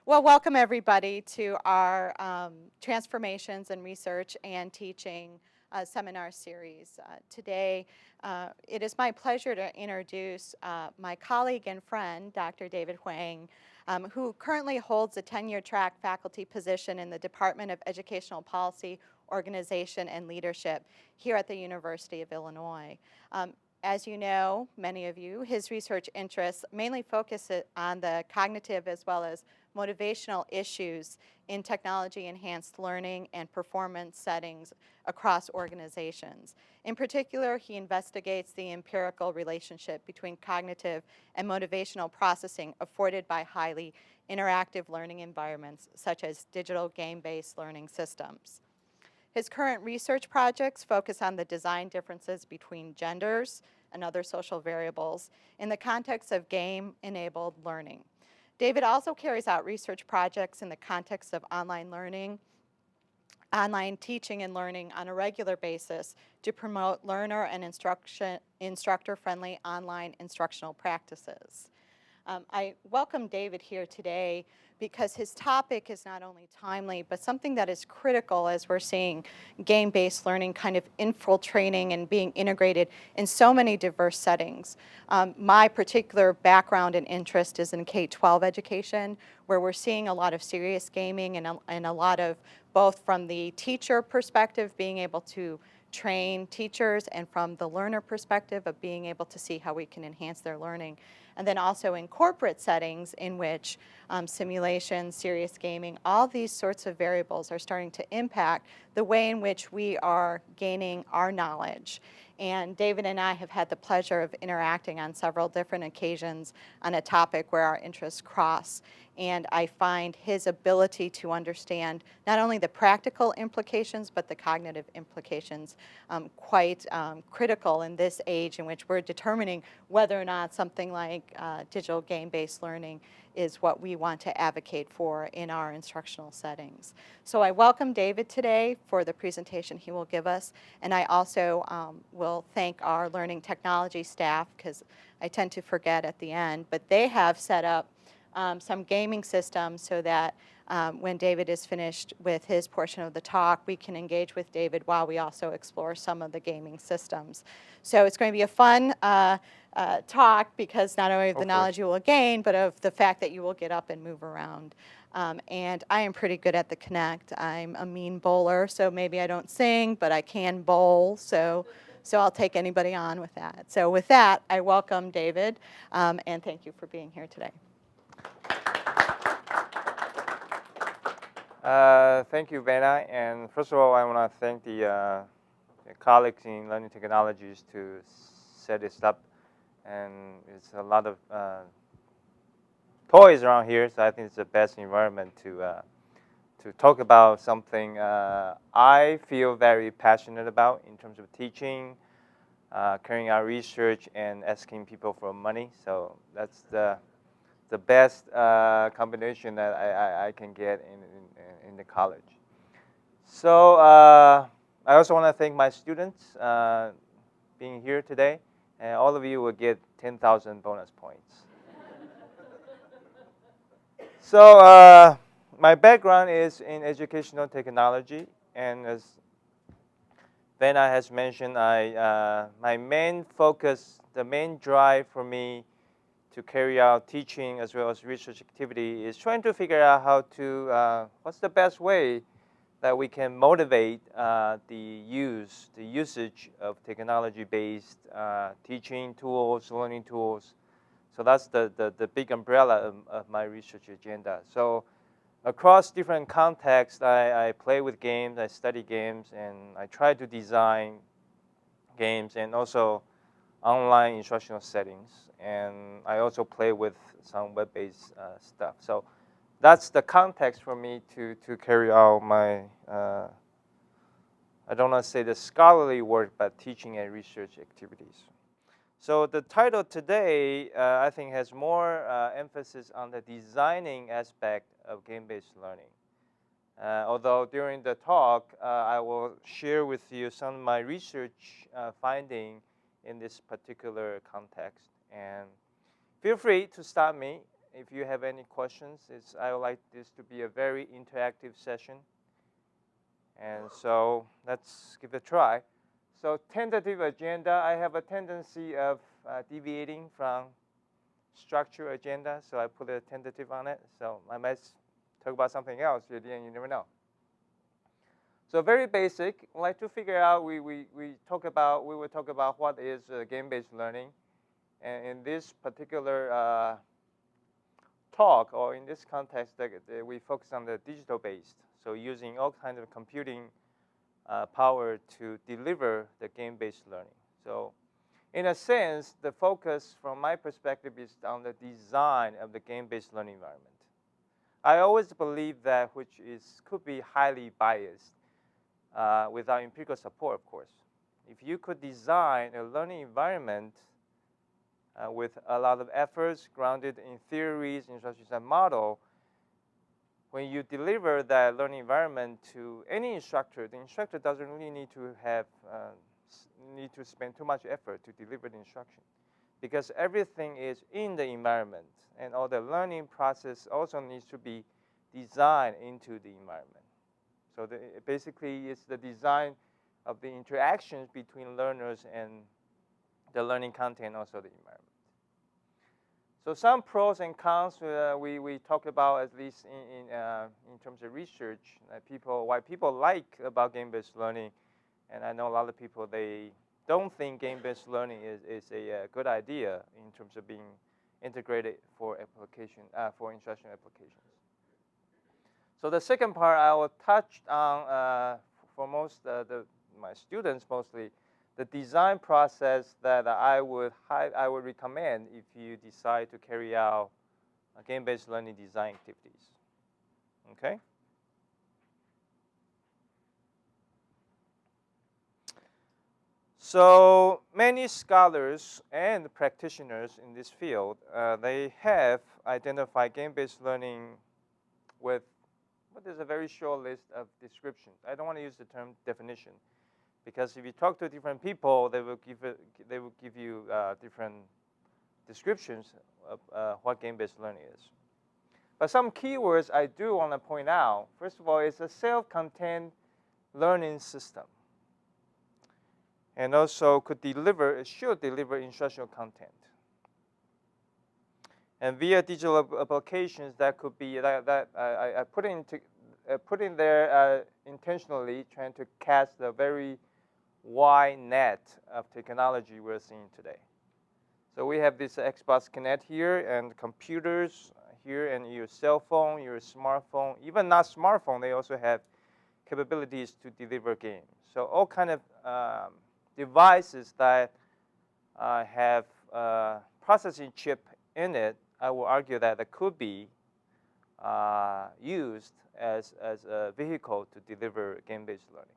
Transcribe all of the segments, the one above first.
Well, welcome everybody to our Transformations in Research and Teaching seminar series. Today, it is my pleasure to introduce my colleague and friend, Dr. David Huang, who currently holds a tenure track faculty position in the Department of Educational Policy, Organization, and Leadership here at the University of Illinois. As you know, many of you, his research interests mainly focus on the cognitive as well as motivational issues in technology-enhanced learning and performance settings across organizations. In particular, he investigates the empirical relationship between cognitive and motivational processing afforded by highly interactive learning environments, such as digital game-based learning systems. His current research projects focus on the design differences between genders and other social variables in the context of game-enabled learning. David also carries out research projects in the context of online learning, online teaching and learning on a regular basis to promote learner and instructor-friendly online instructional practices. I welcome David here today because his topic is not only timely, but something that is critical as we're seeing game-based learning kind of infiltrating and being integrated in so many diverse settings. My particular background and interest is in K-12 education, where we're seeing a lot of serious gaming and a lot of both from the teacher perspective, being able to train teachers, and from the learner perspective of being able to see how we can enhance their learning. And then also in corporate settings in which simulation, serious gaming, all these sorts of variables are starting to impact the way in which we are gaining our knowledge. And David and I have had the pleasure of interacting on several different occasions on a topic where our interests cross. And I find his ability to understand not only the practical implications, but the cognitive implications quite critical in this age in which we're determining whether or not something like digital game-based learning is what we want to advocate for in our instructional settings. So I welcome David today for the presentation he will give us, and I also will thank our learning technology staff, because I tend to forget at the end, but they have set up some gaming systems so that when David is finished with his portion of the talk, we can engage with David while we also explore some of the gaming systems. So it's going to be a fun talk, because not only of the knowledge you will gain, but of the fact that you will get up and move around. And I am pretty good at the Connect. I'm a mean bowler, so maybe I don't sing, but I can bowl, so I'll take anybody on with that. So with that, I welcome David, and thank you for being here today. Thank you, Vanna. And first of all, I want to thank the colleagues in Learning Technologies to set this up. And it's a lot of toys around here, so I think it's the best environment to talk about something I feel very passionate about in terms of teaching, carrying out research, and asking people for money. So that's the best combination that I can get in the college. So I also want to thank my students being here today, and all of you will get 10,000 bonus points. So my background is in educational technology, and as Vanna has mentioned, my main focus, the main drive for me to carry out teaching as well as research activity is trying to figure out how to, what's the best way that we can motivate the usage of technology-based teaching tools, learning tools. So that's the big umbrella of my research agenda. So across different contexts, I play with games, I study games, and I try to design games and also online instructional settings. And I also play with some web-based stuff. So that's the context for me to carry out my, I don't want to say the scholarly work, but teaching and research activities. So the title today, I think, has more emphasis on the designing aspect of game-based learning. Although during the talk, I will share with you some of my research finding in this particular context. And feel free to stop me if you have any questions, I would like this to be a very interactive session. And so let's give it a try. So tentative agenda, I have a tendency of deviating from structure agenda, so I put a tentative on it. So I might talk about something else, and you never know. So very basic, I'd like to figure out, we will talk about what is game-based learning. And in this particular talk, or in this context, we focus on the digital-based. So using all kinds of computing power to deliver the game-based learning. So in a sense, the focus from my perspective is on the design of the game-based learning environment. I always believe that, which could be highly biased without empirical support, of course. If you could design a learning environment with a lot of efforts grounded in theories, instructions, and model, when you deliver that learning environment to any instructor, the instructor doesn't really need to spend too much effort to deliver the instruction, because everything is in the environment, and all the learning process also needs to be designed into the environment. So basically, it's the design of the interactions between learners and the learning content, also the environment. So some pros and cons we talk about, at least in terms of research, why people like about game-based learning. And I know a lot of people, they don't think game-based learning is a good idea in terms of being integrated for instructional applications. So the second part I will touch on for my students mostly, the design process that I would recommend if you decide to carry out game-based learning design activities. Okay. So many scholars and practitioners in this field, they have identified game-based learning with what is a very short list of descriptions. I don't want to use the term definition, because if you talk to different people, they will give you different descriptions of what game-based learning is. But some keywords I do want to point out. First of all, it's a self-contained learning system, and also it should deliver instructional content. And via digital applications, that could be that I put in there intentionally, trying to cast a very wide net of technology we're seeing today. So we have this Xbox Kinect here, and computers here, and your cell phone, your smartphone, even not smartphone, they also have capabilities to deliver games. So all kind of devices that have processing chip in it, I will argue that it could be used as a vehicle to deliver game-based learning.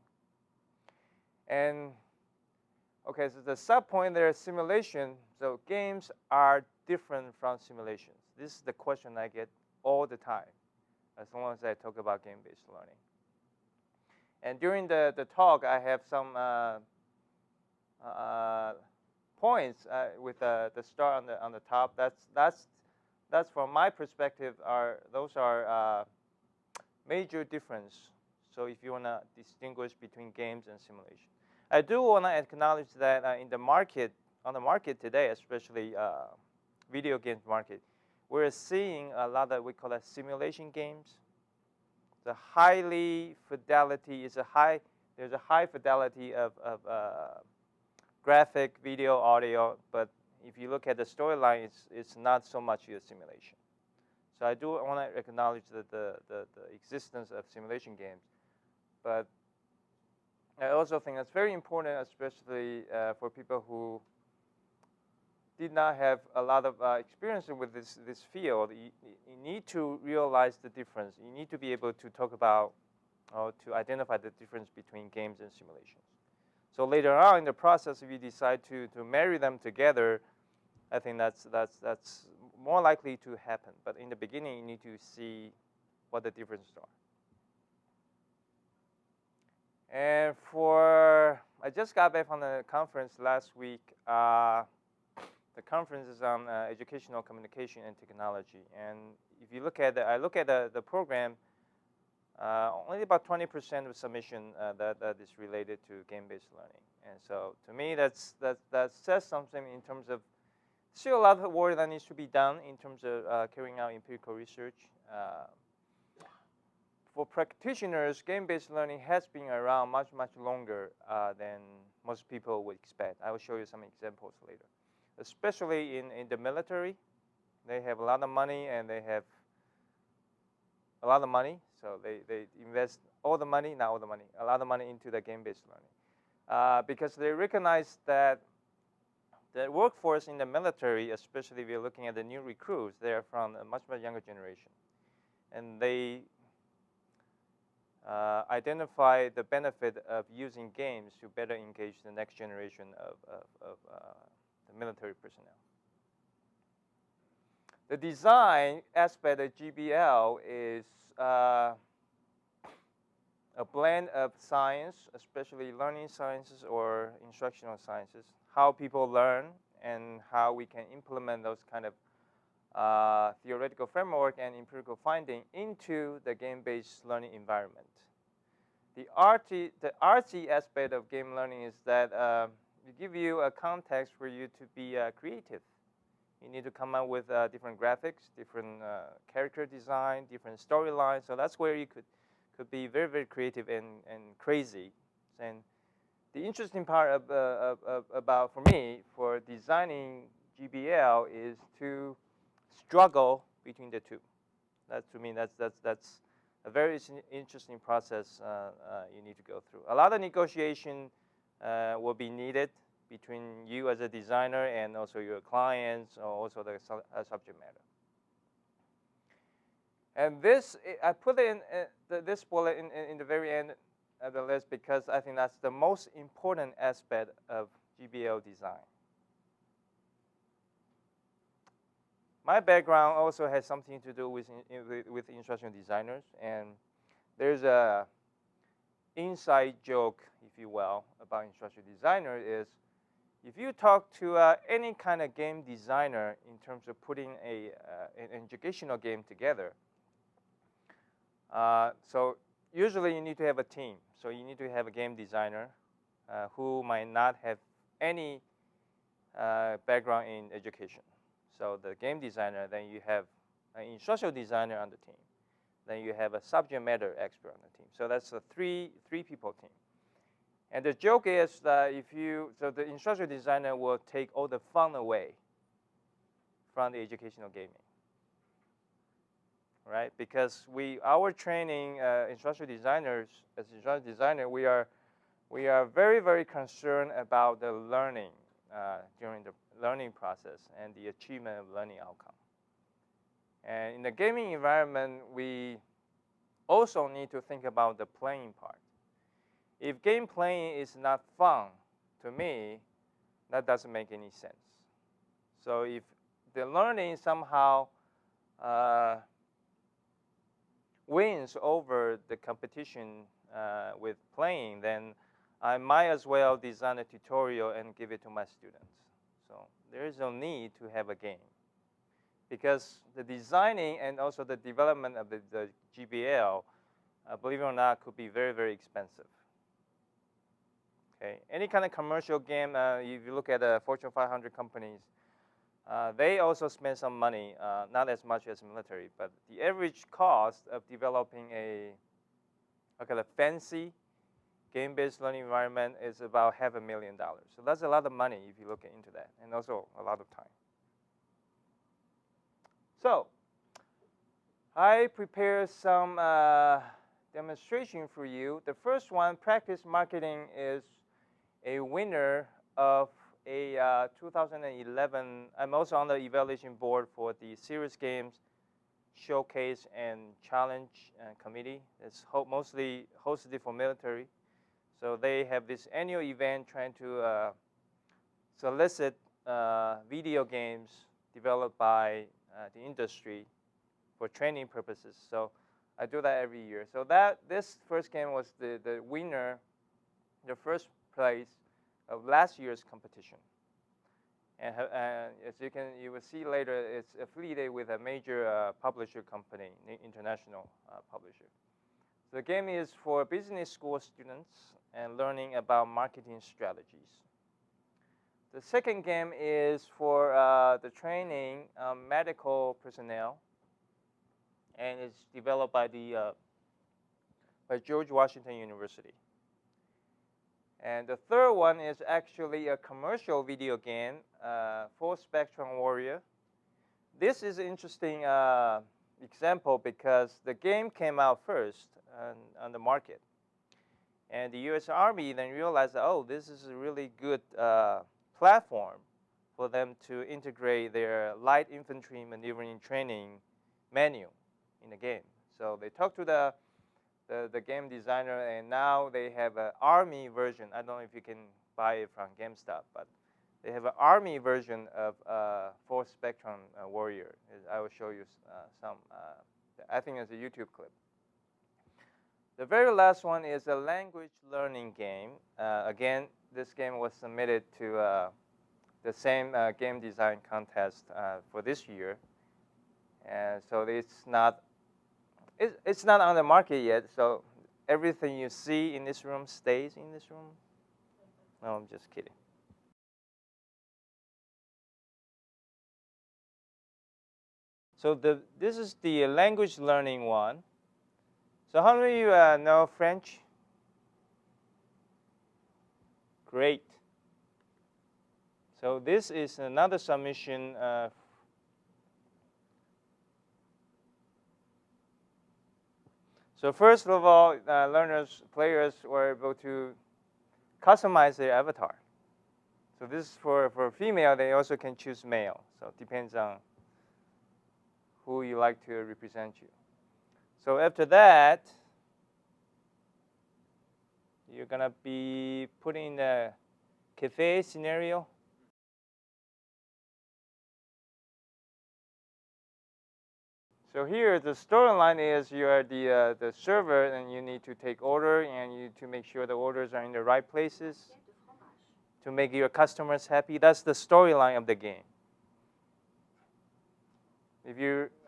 And okay, so the sub point there is simulation. So games are different from simulations. This is the question I get all the time, as long as I talk about game-based learning. And during the talk, I have some points with the star on the top. That's from my perspective, those are major difference. So if you want to distinguish between games and simulation, I do want to acknowledge that on the market today, especially video games market, we're seeing a lot of we call that simulation games. The there's a high fidelity of graphic, video, audio, but if you look at the storyline, it's not so much a simulation. So I do want to acknowledge the existence of simulation games, but I also think that's very important, especially for people who did not have a lot of experience with this field. You need to realize the difference. You need to be able to talk about or to identify the difference between games and simulations. So later on in the process, if you decide to marry them together, I think that's more likely to happen. But in the beginning, you need to see what the differences are. And I just got back from the conference last week. the conference is on educational communication and technology. And if you look at I look at the program, only about 20% of submission that is related to game-based learning. And so to me, that says something in terms of still a lot of work that needs to be done in terms of carrying out empirical research. For practitioners, game-based learning has been around much, much longer than most people would expect. I will show you some examples later. Especially in the military, they have a lot of money and they have a lot of money. So they invest all the money, not all the money, a lot of money into the game-based learning. Because they recognize that the workforce in the military, especially if you're looking at the new recruits, they are from a much, much younger generation. And they identify the benefit of using games to better engage the next generation of the military personnel. The design aspect of GBL is a blend of science, especially learning sciences or instructional sciences, how people learn and how we can implement those kind of theoretical framework and empirical finding into the game-based learning environment. The artsy aspect of game learning is that it gives you a context for you to be creative. You need to come up with different graphics, different character design, different storylines. So that's where you could be very, very creative and crazy. And the interesting part about, for me, for designing GBL is to struggle between the two. That, to me, that's a very interesting process you need to go through. A lot of negotiation will be needed between you as a designer and also your clients, or also the subject matter. And this, I put it in this bullet in the very end of the list because I think that's the most important aspect of GBL design. My background also has something to do with instructional designers, and there's a inside joke, if you will, about instructional designer is if you talk to any kind of game designer in terms of putting an educational game together, so usually you need to have a team. So you need to have a game designer who might not have any background in education. So the game designer, then you have an instructional designer on the team. Then you have a subject matter expert on the team. So that's a three-people team. And the joke is that so the instructional designer will take all the fun away from the educational gaming, right? Because our training, instructional designers, as instructional designer, we are very, very concerned about the learning during the learning process and the achievement of learning outcome. And in the gaming environment, we also need to think about the playing part. If game playing is not fun, to me, that doesn't make any sense. So if the learning somehow wins over the competition with playing, then I might as well design a tutorial and give it to my students. So there is no need to have a game, because the designing and also the development of the GBL, believe it or not, could be very, very expensive. Okay, any kind of commercial game, if you look at the Fortune 500 companies, they also spend some money, not as much as military, but the average cost of developing a fancy game-based learning environment is about $500,000. So that's a lot of money if you look into that, and also a lot of time. So I prepared some demonstration for you. The first one, practice marketing, is a winner of a 2011. I'm also on the evaluation board for the Serious Games Showcase and Challenge Committee. It's mostly hosted for military. So they have this annual event trying to solicit video games developed by the industry for training purposes. So I do that every year. So this first game was the winner, the first place of last year's competition. And as you will see later, it's affiliated with a major publisher company, international publisher. The game is for business school students and learning about marketing strategies. The second game is for the training medical personnel, and it's developed by by George Washington University. And the third one is actually a commercial video game, Full Spectrum Warrior. This is an interesting example because the game came out first on the market. And the US Army then realized, oh, this is a really good platform for them to integrate their light infantry maneuvering training menu in the game. So they talked to the game designer, and now they have an Army version. I don't know if you can buy it from GameStop, but they have an Army version of Full Spectrum Warrior. I will show you some. I think it's a YouTube clip. The very last one is a language learning game. Again, this game was submitted to the same game design contest for this year, and so it's not on the market yet. So everything you see in this room stays in this room. No, I'm just kidding. So this is the language learning one. So how many of you know French? Great. So this is another submission. So first of all, players were able to customize their avatar. So this is for female. They also can choose male. So it depends on who you like to represent you. So after that, you're gonna be putting the cafe scenario. So here the storyline is you are the server, and you need to take order, and you need to make sure the orders are in the right places to make your customers happy. That's the storyline of the game.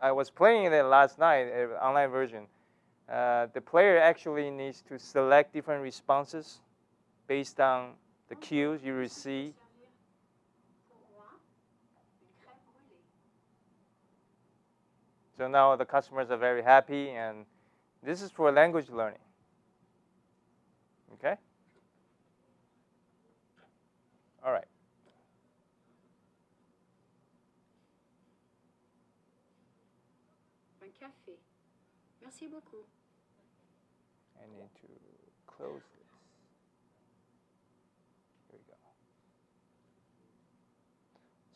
I was playing it last night, online version. The player actually needs to select different responses based on the cues you receive. So now the customers are very happy, and this is for language learning. Okay? All right. Un café. Merci beaucoup. I need to close this. Here we go.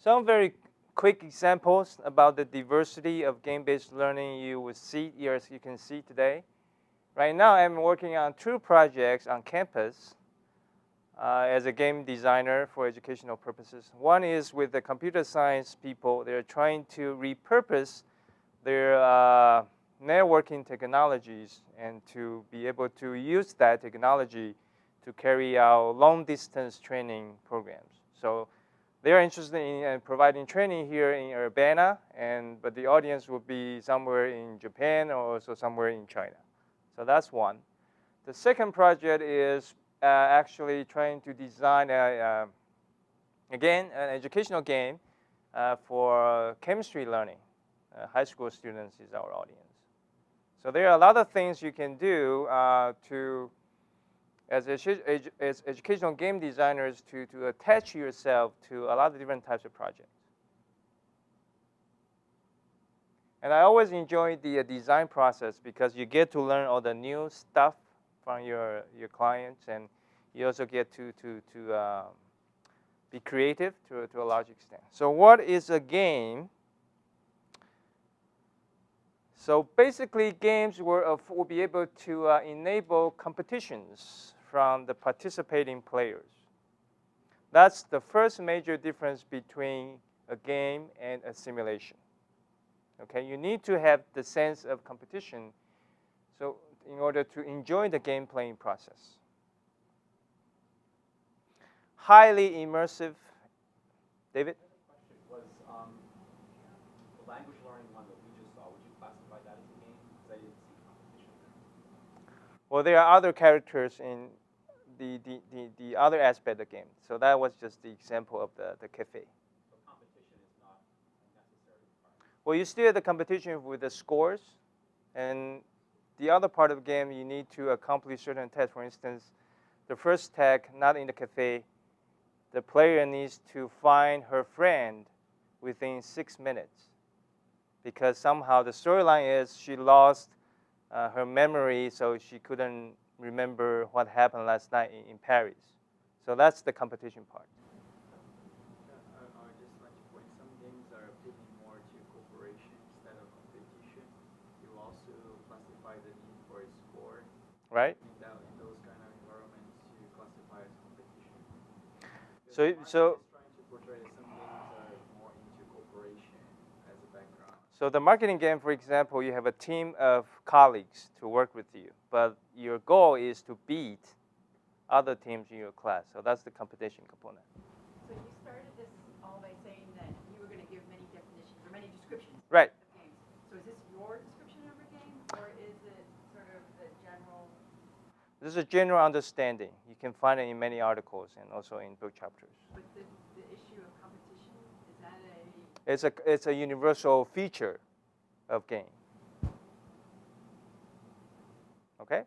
Some very quick examples about the diversity of game-based learning you will see, as you can see today. Right now, I'm working on 2 projects on campus as a game designer for educational purposes. One is with the computer science people. They're trying to repurpose their networking technologies and to be able to use that technology to carry out long-distance training programs. So they're interested in providing training here in Urbana, but the audience will be somewhere in Japan or also somewhere in China. So that's one. The second project is actually trying to design, again, an educational game for chemistry learning. High school students is our audience. So there are a lot of things you can do as educational game designers to attach yourself to a lot of different types of projects. And I always enjoy the design process because you get to learn all the new stuff from your clients, and you also get to be creative to a large extent. So what is a game? So basically, games will be able to enable competitions from the participating players. That's the first major difference between a game and a simulation. Okay, you need to have the sense of competition, so in order to enjoy the game playing process. Highly immersive. David? language learning one that we just saw, would you classify that as a game? Because I didn't see competition there. Well, there are other characters in the other aspect of the game. So that was just the example of the cafe. So competition is not a necessary part. Well, you still have the competition with the scores, and the other part of the game, you need to accomplish certain tasks. For instance, the first tag, not in the cafe, the player needs to find her friend within 6 minutes, because somehow the storyline is she lost her memory, so she couldn't remember what happened last night in Paris. So that's the competition part. I would just like to point, some games are appealing more to cooperation instead of competition. You also classify the need for a score. Right? In those kind of environments, you classify as competition. So Just trying to portray that some games are more into cooperation as a background. So the marketing game, for example, you have a team of colleagues to work with you, but your goal is to beat other teams in your class. So that's the competition component. So you started this all by saying that you were going to give many definitions or many descriptions Right. of games. So is this your description of a game, or is it sort of the general? This is a general understanding. You can find it in many articles and also in book chapters. But the issue of competition, is that a? It's a universal feature of game. Okay?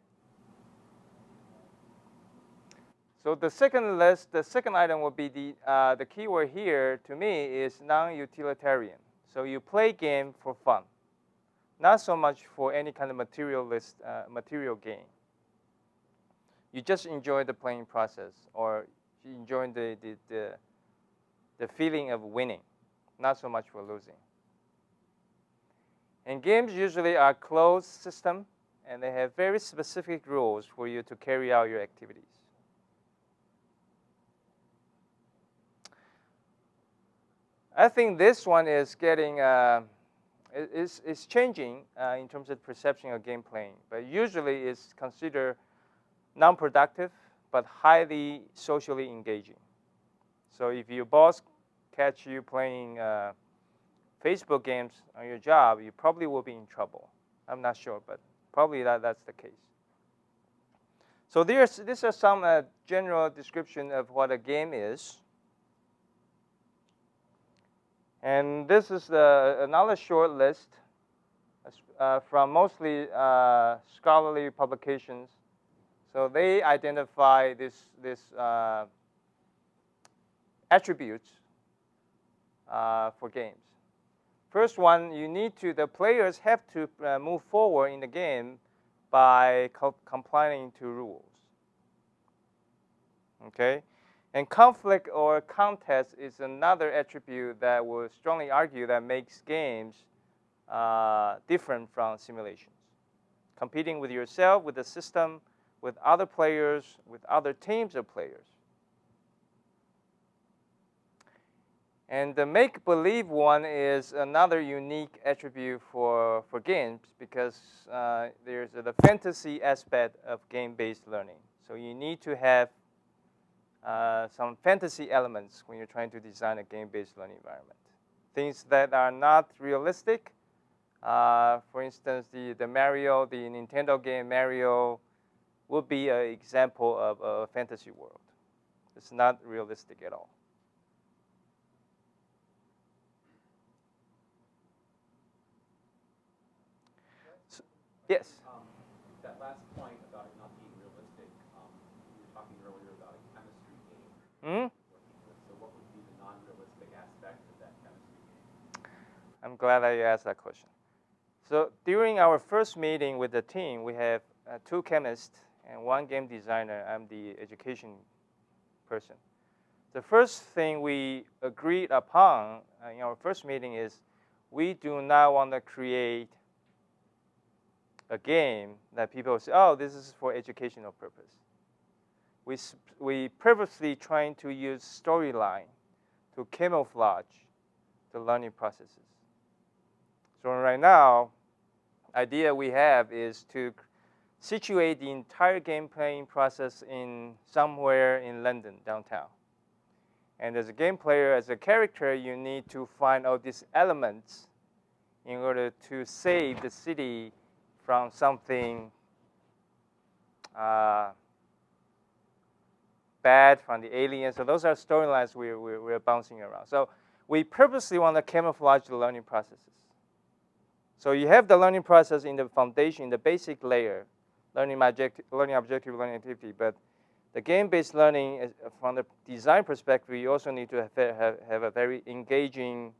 So the second item will be the keyword here to me is non-utilitarian. So you play game for fun, not so much for any kind of material gain. You just enjoy the playing process, or you enjoy the feeling of winning, not so much for losing. And games usually are closed system, and they have very specific rules for you to carry out your activities. I think this one is getting is changing in terms of perception of game playing, but usually it's considered non-productive but highly socially engaging. So if your boss catch you playing Facebook games on your job, you probably will be in trouble. I'm not sure, but probably that's the case. So these are some general description of what a game is. And this is another short list from mostly scholarly publications. So they identify this attributes for games. First one, the players have to move forward in the game by complying to rules. Okay? And conflict or contest is another attribute that will strongly argue that makes games different from simulations. Competing with yourself, with the system, with other players, with other teams of players. And the make-believe one is another unique attribute for games because there's the fantasy aspect of game-based learning. So you need to have some fantasy elements when you're trying to design a game-based learning environment. Things that are not realistic. For instance, the Nintendo game Mario would be an example of a fantasy world. It's not realistic at all. So, yes? That last point about it not being realistic, you were talking earlier about a chemistry game. Hmm? So what would be the non-realistic aspect of that chemistry game? I'm glad that you asked that question. So during our first meeting with the team, we have 2 chemists and 1 game designer. I'm the education person. The first thing we agreed upon in our first meeting is we do not want to create a game that people say, oh, this is for educational purpose. We purposely trying to use storyline to camouflage the learning processes. So right now, idea we have is to situate the entire game playing process in somewhere in London, downtown. And as a game player, as a character, you need to find out these elements in order to save the city from something bad from the aliens. So those are storylines we're bouncing around. So we purposely want to camouflage the learning processes. So you have the learning process in the foundation, in the basic layer, learning objective, learning activity. But the game-based learning, is, from the design perspective, you also need to have a very engaging,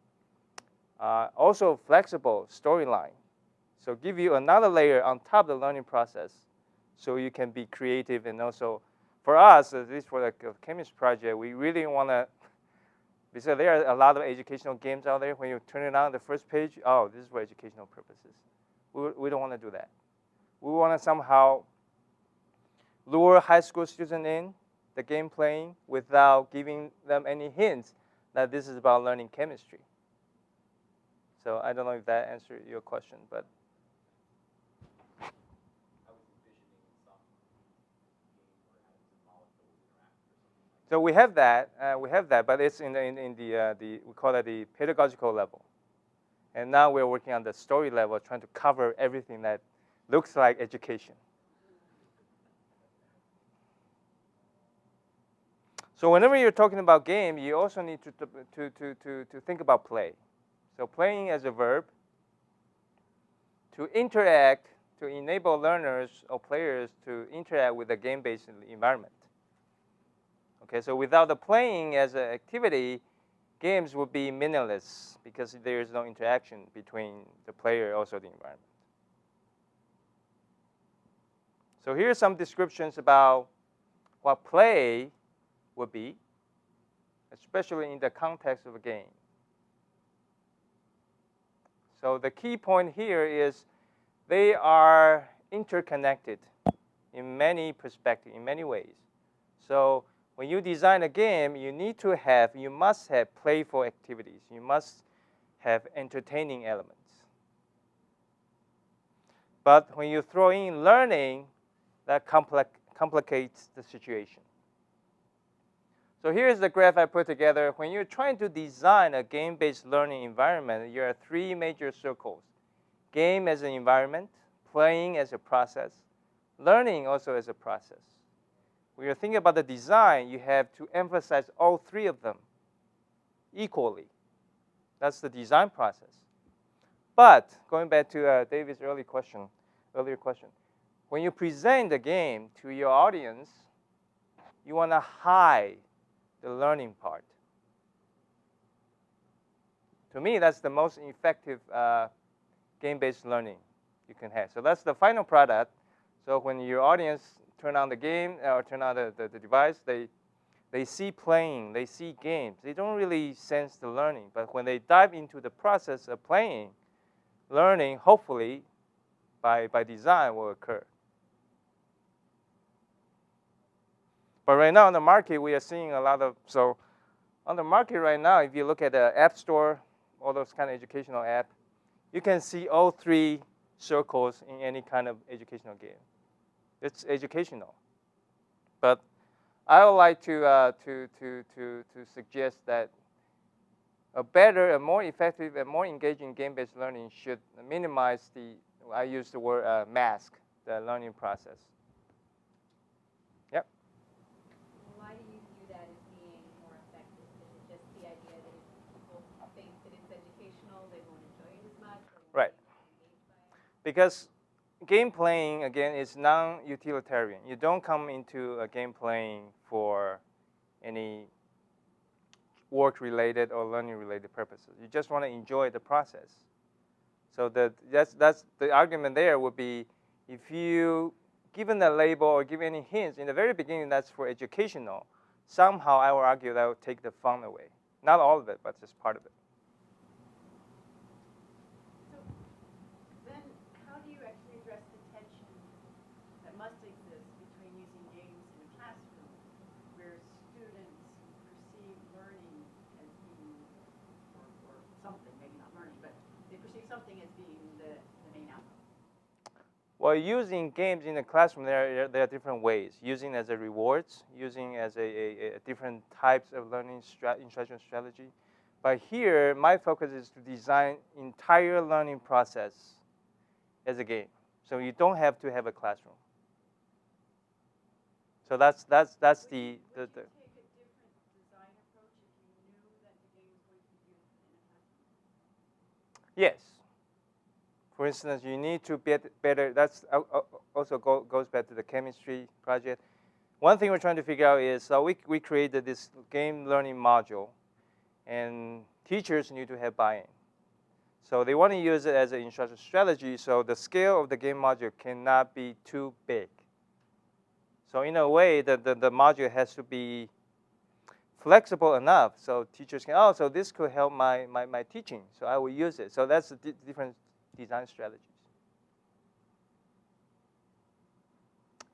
also flexible storyline. So give you another layer on top of the learning process, so you can be creative. And also, for us, at least for the chemistry project, we really want to, because there are a lot of educational games out there. When you turn it on the first page, oh, this is for educational purposes. We don't want to do that. We want to somehow lure high school students in the game playing without giving them any hints that this is about learning chemistry. So I don't know if that answered your question, but. I was envisioning some game where it has molecules interact or something like So we have that, but it's in the we call it the pedagogical level, and now we're working on the story level, trying to cover everything that looks like education. So whenever you're talking about game, you also need to think about play. So playing as a verb, to interact, to enable learners or players to interact with the game-based environment. Okay, so without the playing as an activity, games would be meaningless because there is no interaction between the player and also the environment. So here are some descriptions about what play would be, especially in the context of a game. So the key point here is they are interconnected in many perspectives, in many ways. So when you design a game, you must have playful activities. You must have entertaining elements. But when you throw in learning, that complicates the situation. So here's the graph I put together. When you're trying to design a game-based learning environment, there are three major circles. Game as an environment, playing as a process, learning also as a process. When you're thinking about the design, you have to emphasize all three of them equally. That's the design process. But going back to David's earlier question, when you present the game to your audience, you want to hide the learning part. To me, that's the most effective game-based learning you can have. So that's the final product. So when your audience turn on the game or turn on the device, they see playing, they see games. They don't really sense the learning. But when they dive into the process of playing, learning, hopefully, by design, will occur. But right now on the market, we are seeing a lot of, so on the market right now, if you look at the App Store, all those kind of educational app, you can see all three circles in any kind of educational game. It's educational. But I would like to suggest that a better, a more effective, and more engaging game-based learning should minimize the, I use the word mask, the learning process. Yep. Why do you view that as being more effective? Is it just the idea that if people think that it's educational, they won't enjoy it as much? Right. Engaged by it? Because game playing, again, is non-utilitarian. You don't come into a game playing for any work-related or learning-related purposes. You just want to enjoy the process. So that's the argument there would be, if you given the label or give any hints in the very beginning that's for educational, somehow I will argue that will take the fun away. Not all of it, but just part of it. So then how do you actually address the tension that must exist between using games in a classroom where students perceive learning as being, or something, maybe not learning, but they perceive something as being the main outcome? Well, using games in the classroom, there are different ways. Using as a rewards, using as a different types of learning instruction strategy. But here, my focus is to design entire learning process as a game. So you don't have to have a classroom. So that's the. Would you take a different design approach if you knew that the game was going to be used in a classroom? Yes. For instance, you need to get better. That's also goes back to the chemistry project. One thing we're trying to figure out is we created this game learning module, and teachers need to have buy-in. So they want to use it as an instruction strategy, so the scale of the game module cannot be too big. So in a way, the module has to be flexible enough so teachers can, oh, so this could help my teaching, so I will use it. So that's the different design strategies.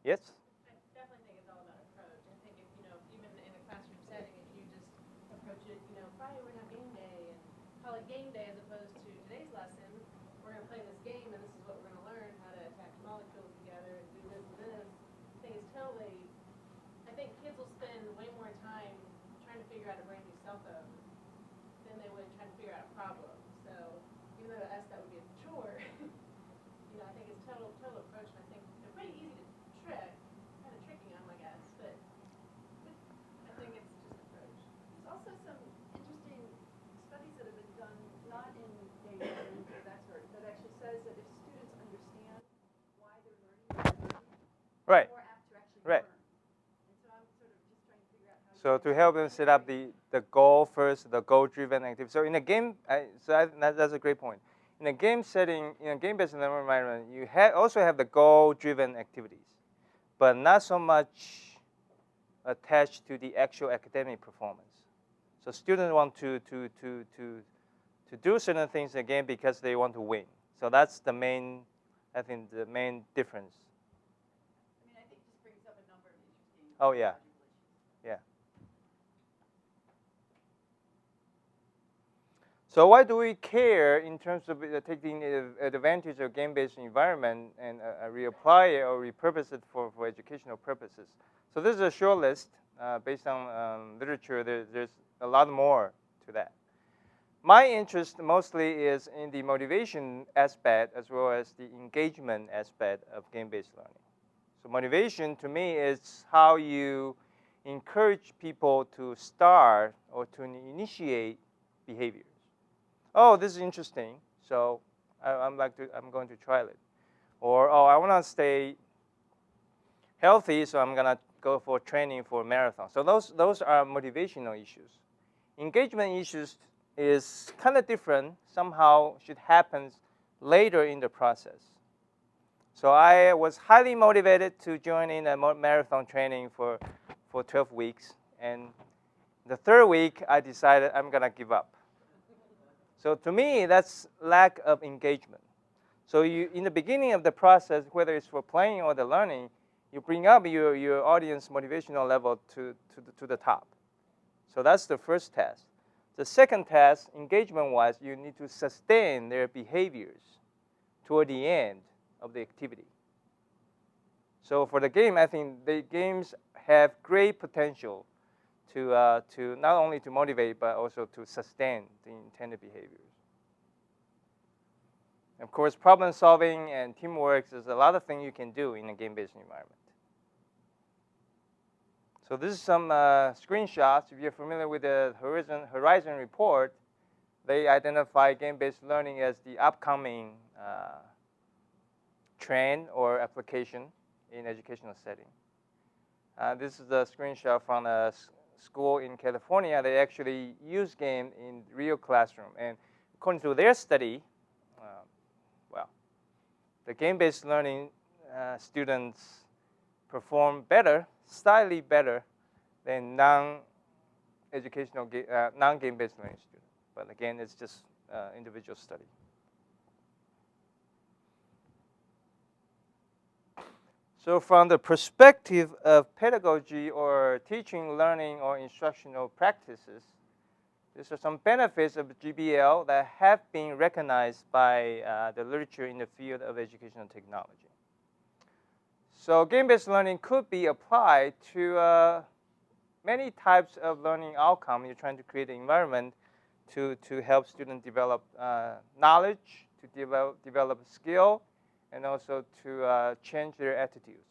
Yes? I definitely think it's all about approach. I think if, even in a classroom setting, if you just approach it, Friday we're going to have game day and call it game day as opposed to today's lesson, we're going to play this game and this is what we're going to learn, how to attach molecules together and do this and this. I think it's totally, I think kids will spend way more time trying to figure out a brand new cell phone than they would trying to figure out a problem. So even though to us that would be a chore, I think it's total approach, and I think they're pretty easy to trick, kind of tricking them, I guess, but I think it's just approach. There's also some interesting studies that have been done, not in game learning or that sort, that actually says that if students understand why they're learning what they're learning, Right. they're more apt to actually Right. learn. And so I'm sort of just trying to figure out how So to help them set up the goal first, the goal-driven activity. So in a game, that's a great point. In a game setting, in a game-based learning environment, you also have the goal-driven activities, but not so much attached to the actual academic performance. So students want to do certain things in a game because they want to win. So that's the main, I think, the main difference. I think this brings up a number of interesting Oh, yeah. logical issues. Yeah. So why do we care in terms of taking advantage of game-based environment and reapply it or repurpose it for educational purposes? So this is a short list based on literature. There's a lot more to that. My interest mostly is in the motivation aspect as well as the engagement aspect of game-based learning. So motivation to me is how you encourage people to start or to initiate behaviors. Oh, this is interesting, so I'm going to try it. Or, oh, I want to stay healthy, so I'm going to go for training for a marathon. So those are motivational issues. Engagement issues is kind of different. Somehow should happen later in the process. So I was highly motivated to join in a marathon training for 12 weeks. And the third week, I decided I'm going to give up. So to me, that's lack of engagement. So you, in the beginning of the process, whether it's for playing or the learning, you bring up your audience motivational level to the top. So that's the first task. The second task, engagement-wise, you need to sustain their behaviors toward the end of the activity. So for the game, I think the games have great potential to not only to motivate, but also to sustain the intended behaviors. Of course, problem solving and teamwork, there's a lot of things you can do in a game-based environment. So this is some screenshots. If you're familiar with the Horizon report, they identify game-based learning as the upcoming trend or application in educational setting. This is a screenshot from a school in California. They actually use game in real classroom. And according to their study, the game-based learning students perform better, slightly better than non-educational, non-game-based learning students. But again, it's just individual study. So from the perspective of pedagogy or teaching, learning, or instructional practices, these are some benefits of GBL that have been recognized by the literature in the field of educational technology. So game-based learning could be applied to many types of learning outcome. You're trying to create an environment to help students develop knowledge, to develop skill, and also to change their attitudes.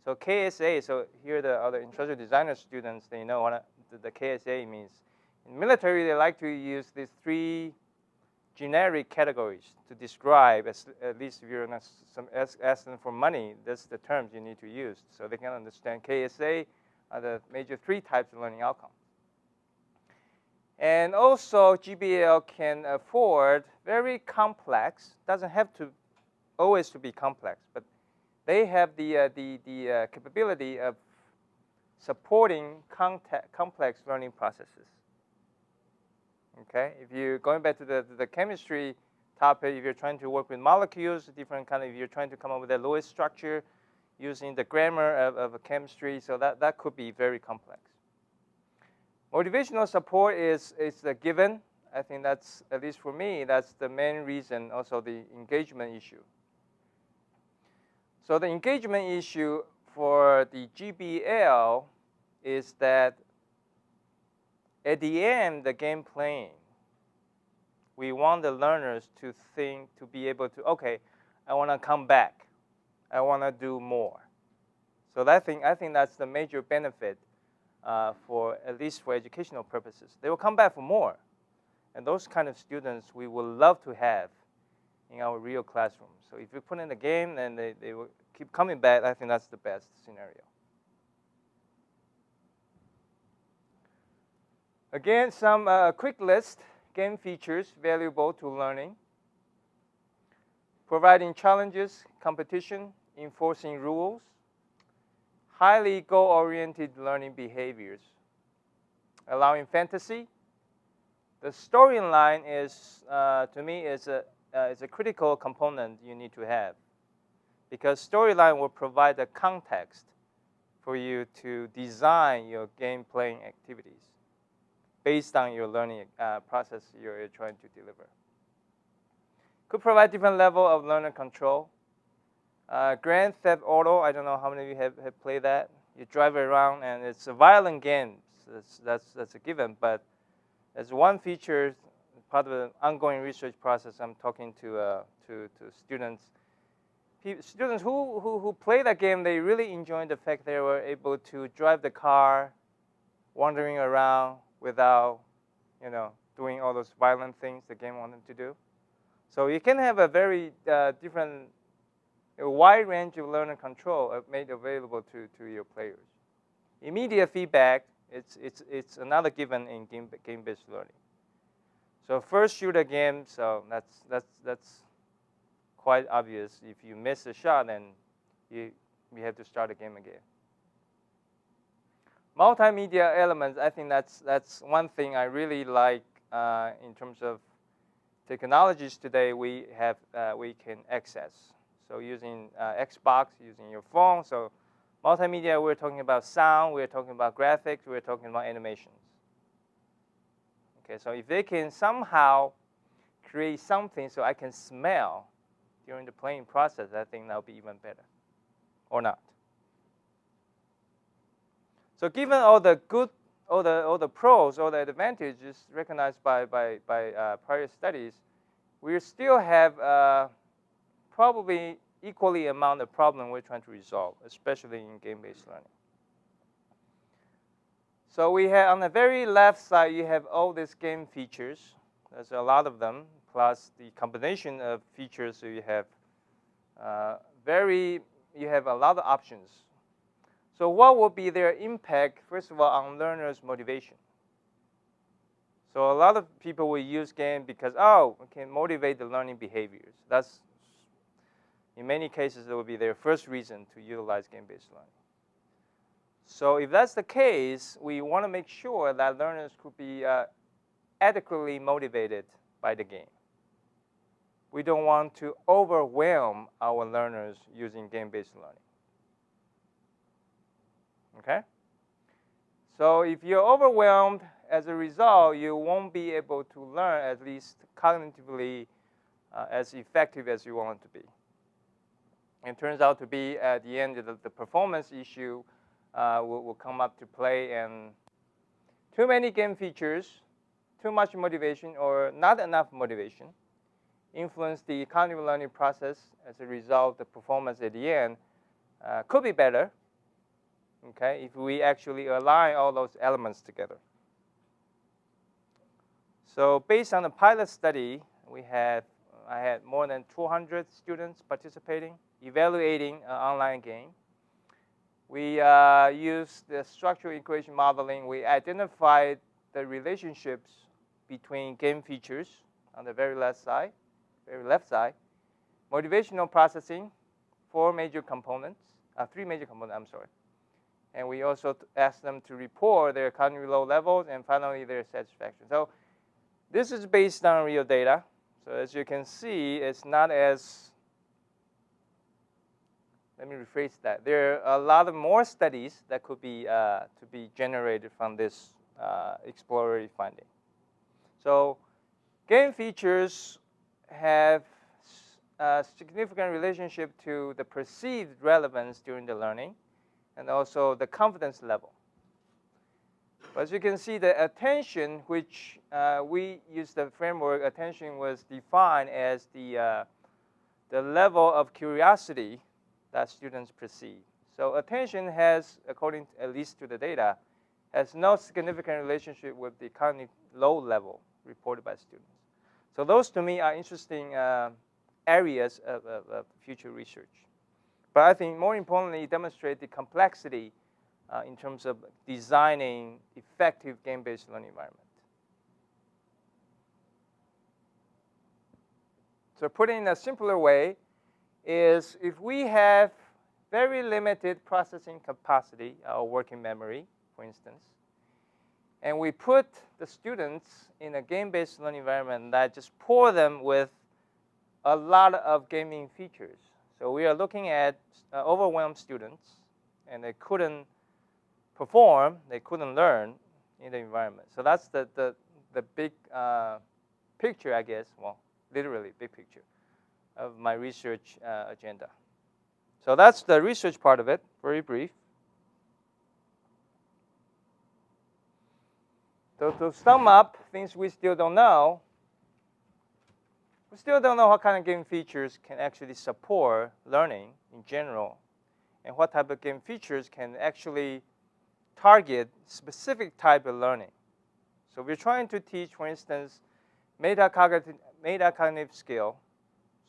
So KSA, so here the other instructional designer students, they know what the KSA means. In military, they like to use these three generic categories to describe, at least if you're not asking for money, that's the terms you need to use. So they can understand KSA are the major three types of learning outcomes. And also, GBL can afford very complex, doesn't have to always to be complex, but they have the capability of supporting complex learning processes. Okay, if you're going back to the chemistry topic, if you're trying to work with molecules, different kind of, if you're trying to come up with a Lewis structure using the grammar of chemistry, so that could be very complex. Motivational support is a given. I think that's, at least for me, that's the main reason, also the engagement issue. So the engagement issue for the GBL is that at the end, the game playing, we want the learners to think, to be able to, okay, I want to come back. I want to do more. So I think that's the major benefit for, at least for educational purposes. They will come back for more. And those kind of students we would love to have in our real classroom. So if you put in the game and they will keep coming back, I think that's the best scenario. Again, some quick list, game features valuable to learning. Providing challenges, competition, enforcing rules. Highly goal-oriented learning behaviors. Allowing fantasy. The storyline is, to me, is a critical component you need to have, because storyline will provide the context for you to design your game playing activities based on your learning process you're trying to deliver. Could provide different level of learner control. Grand Theft Auto, I don't know how many of you have played that. You drive around and it's a violent game. That's a given, but as one feature, part of the ongoing research process, I'm talking to students. Students who play that game, they really enjoy the fact they were able to drive the car, wandering around without, doing all those violent things the game wanted to do. So you can have a very different, a wide range of learner control made available to your players. Immediate feedback, it's another given in game-based learning. So first shooter game, so that's quite obvious. If you miss a shot, then you have to start the game again. Multimedia elements, I think that's one thing I really like in terms of technologies today we can access. So using Xbox, using your phone. So multimedia, we're talking about sound, we're talking about graphics, we're talking about animations. Okay, so if they can somehow create something so I can smell during the playing process, I think that'll be even better, or not. So given all the good, all the pros, all the advantages recognized by prior studies, we still have probably equally amount of problem we're trying to resolve, especially in game-based learning. So we have on the very left side, you have all these game features. There's a lot of them, plus the combination of features. So you have you have a lot of options. So what will be their impact, first of all, on learners' motivation? So a lot of people will use game because, oh, it can motivate the learning behaviors. That's, in many cases, that will be their first reason to utilize game-based learning. So if that's the case, we want to make sure that learners could be adequately motivated by the game. We don't want to overwhelm our learners using game-based learning. Okay? So if you're overwhelmed, as a result, you won't be able to learn, at least cognitively, as effective as you want it to be. It turns out to be, at the end, the performance issue will come up to play, and too many game features too much motivation or not enough motivation influence the cognitive learning process. As a result, the performance at the end could be better, okay, if we actually align all those elements together. So based on the pilot study, I had more than 200 students participating, evaluating an online game. We used the structural equation modeling. We identified the relationships between game features on the very left side, motivational processing, three major components, I'm sorry. And we also asked them to report their cognitive load levels and finally their satisfaction. So this is based on real data. So as you can see, it's not as, let me rephrase that. There are a lot of more studies that could be to be generated from this exploratory finding. So game features have a significant relationship to the perceived relevance during the learning and also the confidence level. But as you can see, the attention, which we use the framework, attention was defined as the level of curiosity that students perceive. So attention has, according at least to the data, has no significant relationship with the cognitive load level reported by students. So those to me are interesting areas of future research. But I think more importantly, demonstrate the complexity in terms of designing effective game-based learning environment. So put it in a simpler way is if we have very limited processing capacity, or working memory, for instance, and we put the students in a game-based learning environment that just pour them with a lot of gaming features. So we are looking at overwhelmed students, and they couldn't perform, they couldn't learn in the environment. So that's the big picture, I guess, well, literally big picture of my research agenda. So that's the research part of it, very brief. So to sum up things we still don't know, we still don't know what kind of game features can actually support learning in general, and what type of game features can actually target specific type of learning. So we're trying to teach, for instance, metacognitive skill.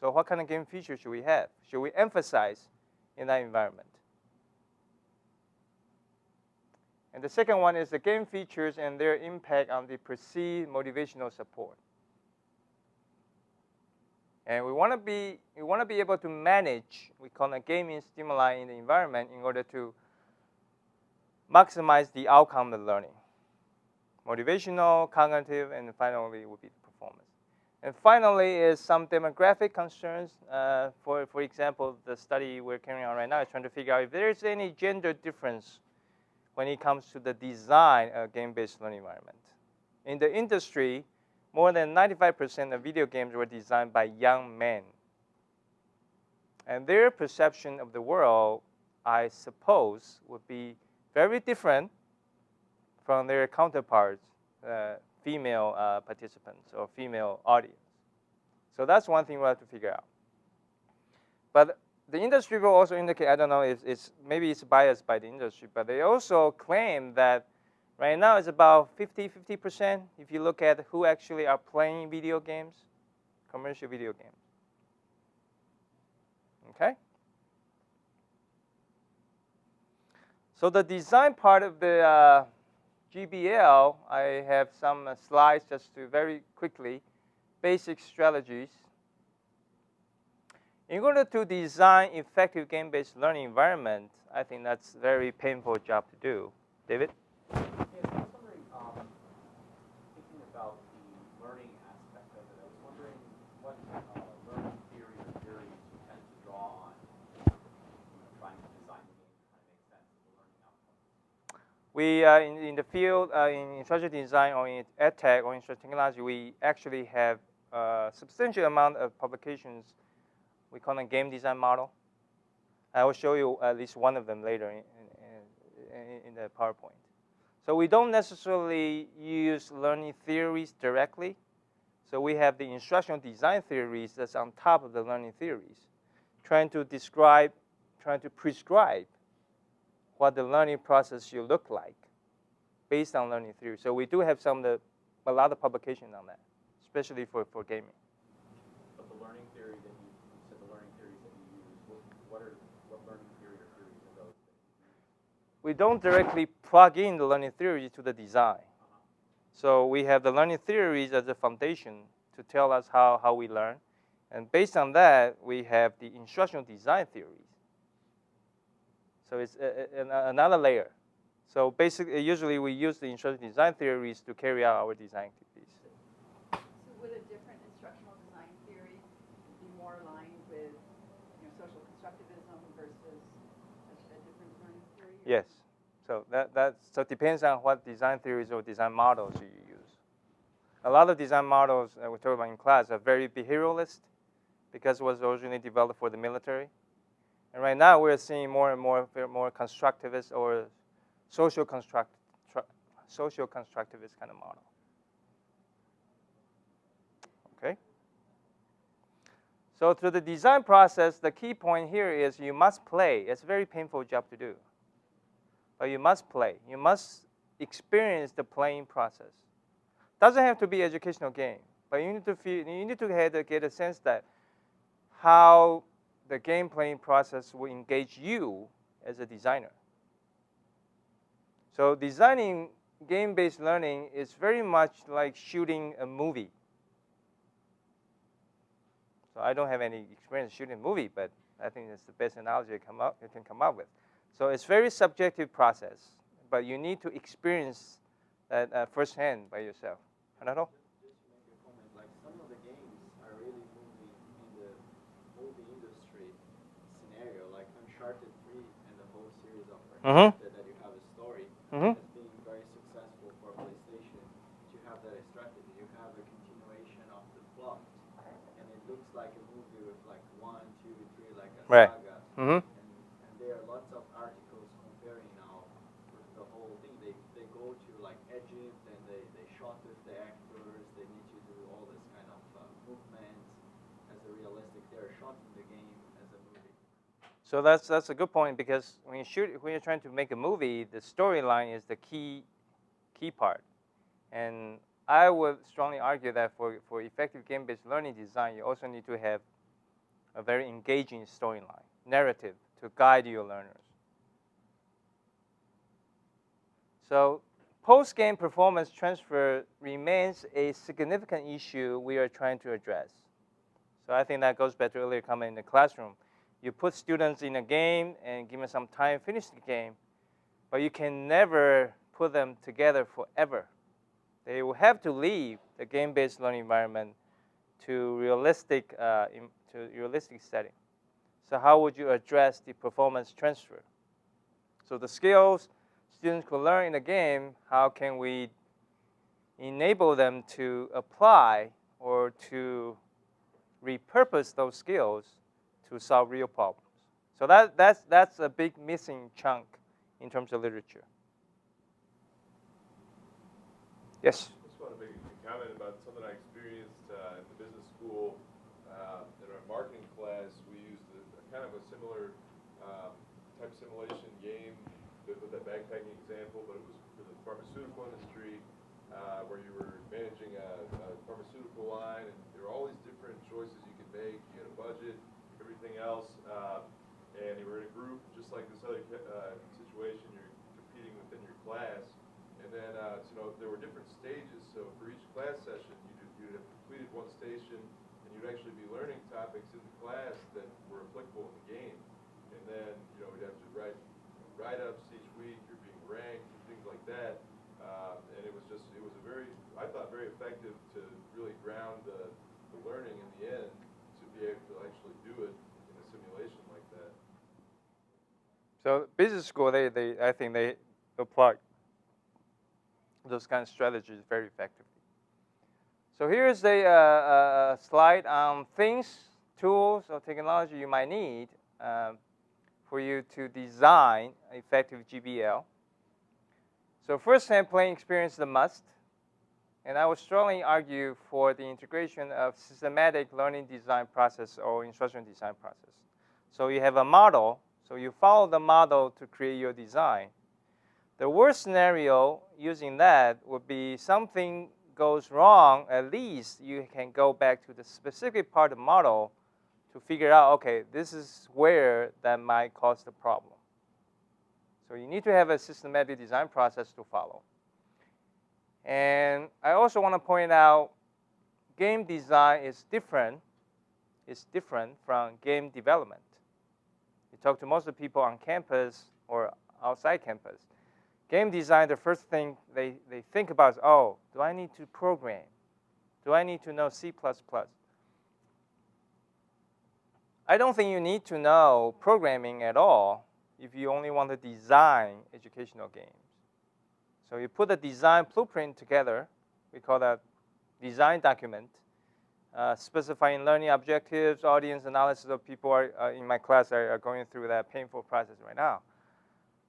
So what kind of game features should we have? Should we emphasize in that environment? And the second one is the game features and their impact on the perceived motivational support. And we want to be able to manage, we call it gaming stimuli in the environment in order to maximize the outcome of learning. Motivational, cognitive, and finally would be the performance. And finally is some demographic concerns. For example, the study we're carrying on right now is trying to figure out if there's any gender difference when it comes to the design of game-based learning environment. In the industry, more than 95% of video games were designed by young men. And their perception of the world, I suppose, would be very different from their counterparts, female participants or female audience. So that's one thing we'll have to figure out. But the industry will also indicate, I don't know if maybe it's biased by the industry, but they also claim that right now it's about 50% if you look at who actually are playing video games, commercial video games. Okay? So the design part of the GBL, I have some slides just to very quickly, basic strategies. In order to design effective game-based learning environment, I think that's a very painful job to do. David? Yes, I was wondering, thinking about the learning aspect of it, I was wondering what learning theory or theories you tend to draw on, trying to design the game to kind of make sense of the learning outcomes. We, in the field, in instructional design or in EdTech or instructional technology, we actually have a substantial amount of publications. We call them game design model. I will show you at least one of them later in the PowerPoint. So we don't necessarily use learning theories directly. So we have the instructional design theories that's on top of the learning theories, trying to describe, trying to prescribe what the learning process should look like based on learning theory. So we do have a lot of publication on that, especially for gaming. But the learning theory that you said the learning theories that you use, what learning theory or theories are those that you use? We don't directly plug in the learning theory to the design. So we have the learning theories as a foundation to tell us how we learn. And based on that, we have the instructional design theories. So it's another layer. So basically, usually we use the instructional design theories to carry out our design activities. So would a different instructional design theory be more aligned with social constructivism versus a different learning theory? Yes. So so it depends on what design theories or design models you use. A lot of design models that we talk about in class are very behavioralist because it was originally developed for the military. And right now we're seeing more and more constructivist or social constructivist kind of model. Okay? So through the design process, the key point here is you must play. It's a very painful job to do. But you must play. You must experience the playing process. Doesn't have to be educational game, but you need to get a sense that how the game playing process will engage you as a designer. So designing game-based learning is very much like shooting a movie. So I don't have any experience shooting a movie, but I think that's the best analogy you can come up with. So it's very subjective process, but you need to experience that firsthand by yourself. Renato? Just to make a comment, like some of the games are really moving in the movie industry scenario, like Uncharted 3 and the whole series of Uncharted that you have a story has been very successful for PlayStation to have that strategy. You have a continuation of the plot, and it looks like a movie with like 1, 2, 3, like a Right. saga. And there are lots of articles comparing now with the whole thing. They go to like Egypt and they shot with the actors. They need to do all this kind of movements as a realistic. They're shot in the game as a movie. So that's a good point because when you're trying to make a movie, the storyline is the key part. And I would strongly argue that for effective game-based learning design, you also need to have a very engaging storyline, narrative to guide your learners. So post-game performance transfer remains a significant issue we are trying to address. So I think that goes back to earlier comment in the classroom. You put students in a game and give them some time, finish the game, but you can never put them together forever. They will have to leave the game-based learning environment to realistic setting. So how would you address the performance transfer? So the skills students could learn in the game, how can we enable them to apply or to repurpose those skills to solve real problems? So that's a big missing chunk in terms of literature. Yes? I just want to make a comment about something I experienced in the business school. In our marketing class, we used a kind of a similar type simulation game with that backpacking example, but it was for the pharmaceutical industry where you were managing a pharmaceutical line, and there were all these different choices you could make. You had a budget, everything else, and you were in a group, just like this other situation. You're competing within your class. And then, there were different stages. So for each class session, you'd have completed one station, and you'd actually be learning topics in the class that were applicable in the game. And then, we'd have to write write-ups each week. You're being ranked and things like that. And it was I thought, very effective to really ground the learning in the end to be able to actually do it in a simulation like that. So business school, I think they apply those kind of strategies very effectively. So here's a slide on things, tools, or technology you might need for you to design effective GBL. So first-hand playing experience is a must. And I would strongly argue for the integration of systematic learning design process or instructional design process. So you have a model, so you follow the model to create your design. The worst scenario using that would be something goes wrong, at least you can go back to the specific part of the model to figure out, okay, this is where that might cause the problem. So you need to have a systematic design process to follow. And I also want to point out game design is different. It's different from game development. You talk to most of the people on campus or outside campus. Game design, the first thing they think about is, oh, do I need to program? Do I need to know C++? I don't think you need to know programming at all if you only want to design educational games. So you put a design blueprint together. We call that design document, specifying learning objectives, audience analysis of people in my class are going through that painful process right now.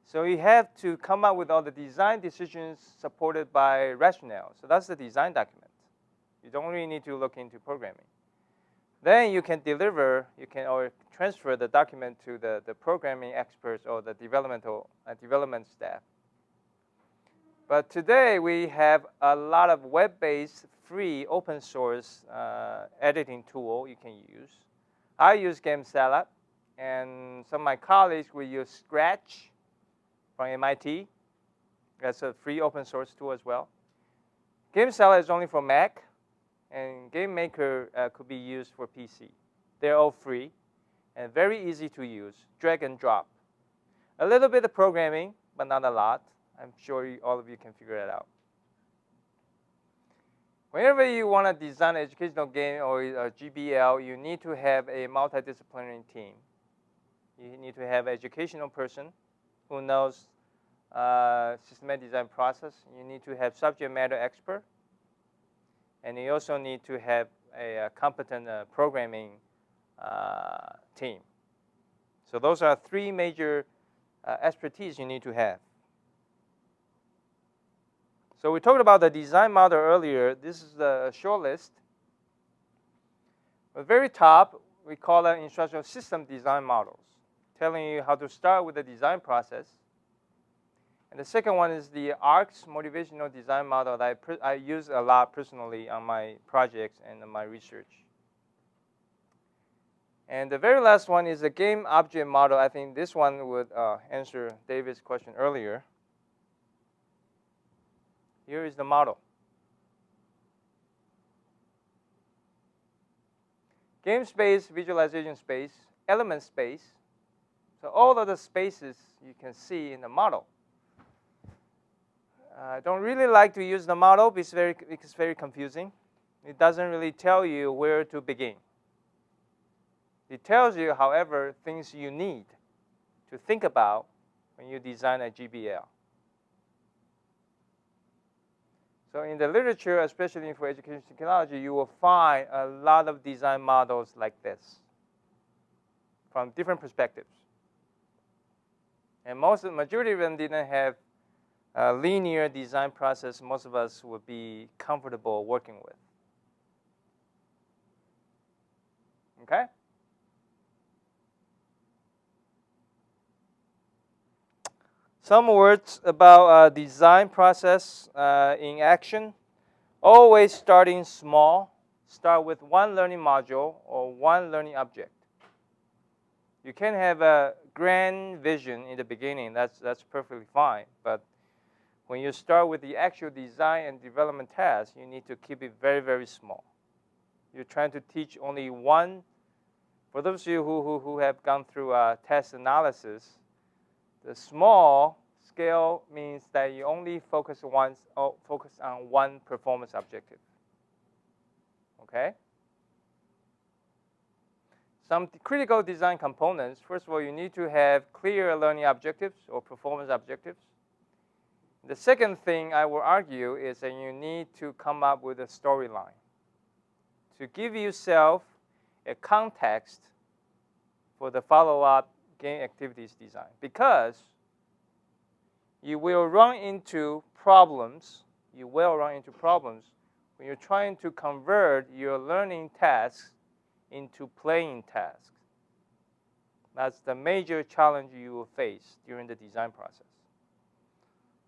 So you have to come up with all the design decisions supported by rationale. So that's the design document. You don't really need to look into programming. Then you can deliver, or transfer the document to the programming experts or the development staff. But today we have a lot of web-based, free, open source editing tool you can use. I use GameSalad, and some of my colleagues will use Scratch from MIT. That's a free open source tool as well. GameSalad is only for Mac, and GameMaker could be used for PC. They're all free and very easy to use, drag and drop. A little bit of programming, but not a lot. I'm sure all of you can figure it out. Whenever you want to design an educational game or a GBL, you need to have a multidisciplinary team. You need to have an educational person who knows systematic design process. You need to have subject matter expert. And you also need to have a competent programming team. So those are three major expertise you need to have. So we talked about the design model earlier. This is the short list. At the very top, we call that instructional system design models, telling you how to start with the design process. And the second one is the ARCS motivational design model that I use a lot personally on my projects and my research. And the very last one is the game object model. I think this one would answer David's question earlier. Here is the model. Game space, visualization space, element space. So all of the spaces you can see in the model. I don't really like to use the model because it's very confusing. It doesn't really tell you where to begin. It tells you, however, things you need to think about when you design a GBL. So in the literature, especially for education technology, you will find a lot of design models like this from different perspectives. And the majority of them didn't have a linear design process most of us would be comfortable working with. Okay? Some words about design process in action. Always starting small. Start with one learning module or one learning object. You can have a grand vision in the beginning. That's perfectly fine. But when you start with the actual design and development task, you need to keep it very, very small. You're trying to teach only one. For those of you who have gone through test analysis, the small scale means that you only focus on one performance objective. Okay? Some critical design components. First of all, you need to have clear learning objectives or performance objectives. The second thing I will argue is that you need to come up with a storyline to give yourself a context for the follow-up game activities design. Because you will run into problems. You will run into problems when you're trying to convert your learning tasks into playing tasks. That's the major challenge you will face during the design process.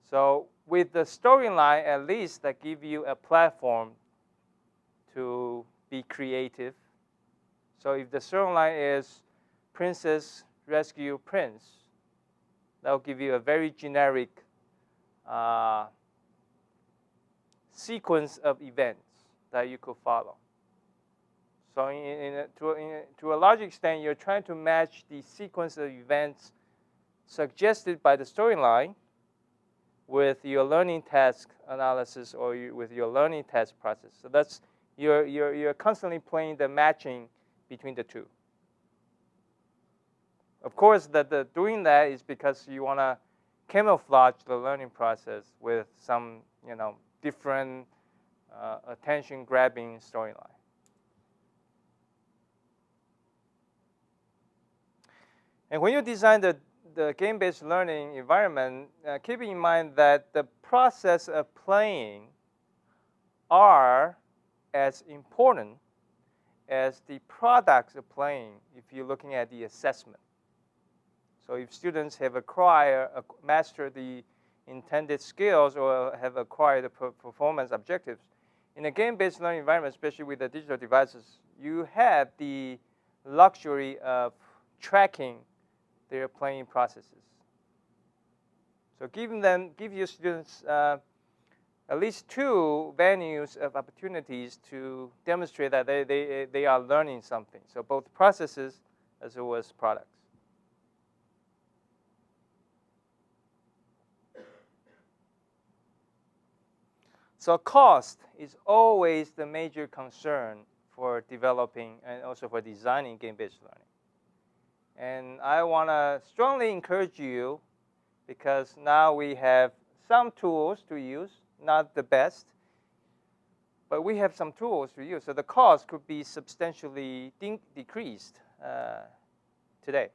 So with the storyline, at least that give you a platform to be creative. So if the storyline is Princess Rescue Prince, that will give you a very generic sequence of events that you could follow. So to a large extent, you're trying to match the sequence of events suggested by the storyline with your learning task analysis or with your learning task process. So that's you're constantly playing the matching between the two. Of course, doing that is because you want to camouflage the learning process with some different attention-grabbing storyline. And when you design the game-based learning environment, keep in mind that the process of playing are as important as the products of playing if you're looking at the assessment. So if students have mastered the intended skills or have acquired the performance objectives, in a game-based learning environment, especially with the digital devices, you have the luxury of tracking their playing processes. So give your students at least two venues of opportunities to demonstrate that they are learning something. So both processes as well as products. So cost is always the major concern for developing and also for designing game-based learning. And I want to strongly encourage you, because now we have some tools to use, not the best, but we have some tools to use. So the cost could be substantially decreased today.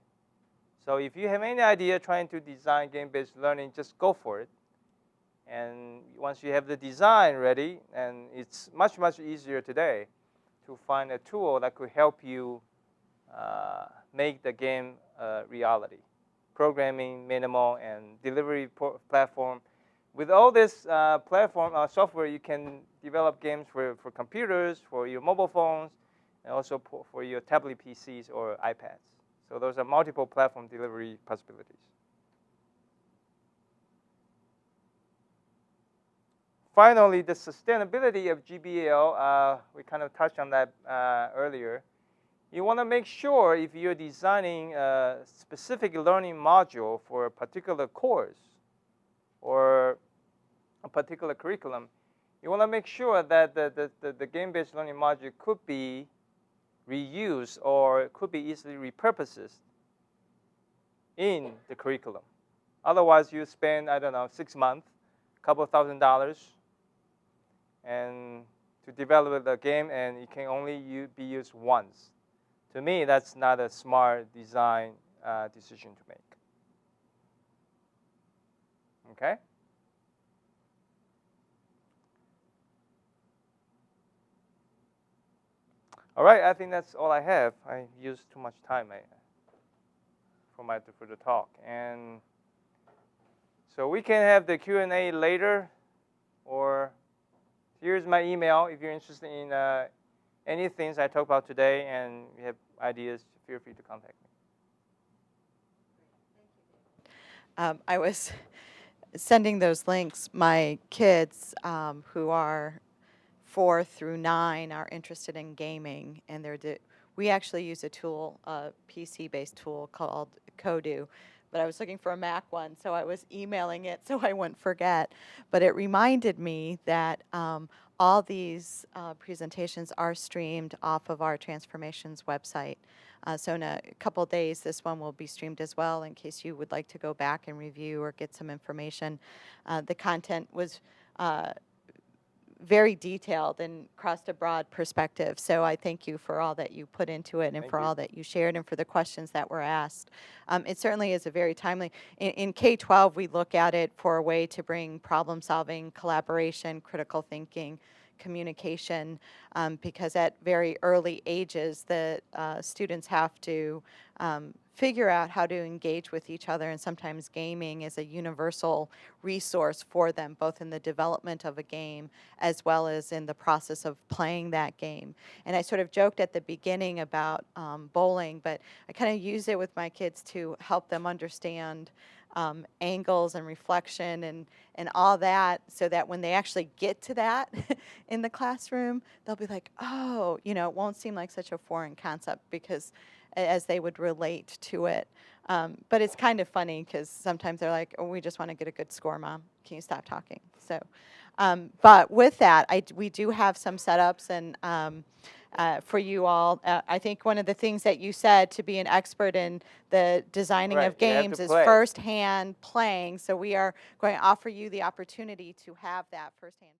So if you have any idea trying to design game-based learning, just go for it. And once you have the design ready, and it's much, much easier today to find a tool that could help you make the game a reality. Programming, minimal, and delivery platform. With all this platform software, you can develop games for computers, for your mobile phones, and also for your tablet PCs or iPads. So those are multiple platform delivery possibilities. Finally, the sustainability of GBL, we kind of touched on that earlier. You want to make sure if you're designing a specific learning module for a particular course or a particular curriculum, you want to make sure that the game-based learning module could be reused or could be easily repurposed in the curriculum. Otherwise, you spend, 6 months, a couple of $1,000, and to develop the game, and it can only be used once. To me, that's not a smart design decision to make. Okay? All right, I think that's all I have. I used too much time for the talk, and so we can have the Q&A later, or here's my email if you're interested in any things I talked about today and you have ideas. Feel free to contact me. I was sending those links. My kids, who are 4 through 9, are interested in gaming, and we actually use a tool, a PC-based tool called Kodu. But I was looking for a Mac one, so I was emailing it so I wouldn't forget. But it reminded me that all these presentations are streamed off of our Transformations website. So in a couple of days, this one will be streamed as well in case you would like to go back and review or get some information. The content was very detailed and crossed a broad perspective. So I thank you for all that you put into it and Thank for you. all that you shared and for the questions that were asked. It certainly is a very timely, in K-12 we look at it for a way to bring problem solving, collaboration, critical thinking, communication, because at very early ages the students have to figure out how to engage with each other, and sometimes gaming is a universal resource for them, both in the development of a game as well as in the process of playing that game. And I sort of joked at the beginning about bowling, but I kind of use it with my kids to help them understand angles and reflection and all that, so that when they actually get to that in the classroom, they'll be like, oh, you know, it won't seem like such a foreign concept, because as they would relate to it. But it's kind of funny because sometimes they're like, oh, we just want to get a good score, Mom. Can you stop talking? So, but with that, we do have some setups and for you all. I think one of the things that you said, to be an expert in the designing Right, of you have games to is play. firsthand playing. So we are going to offer you the opportunity to have that firsthand.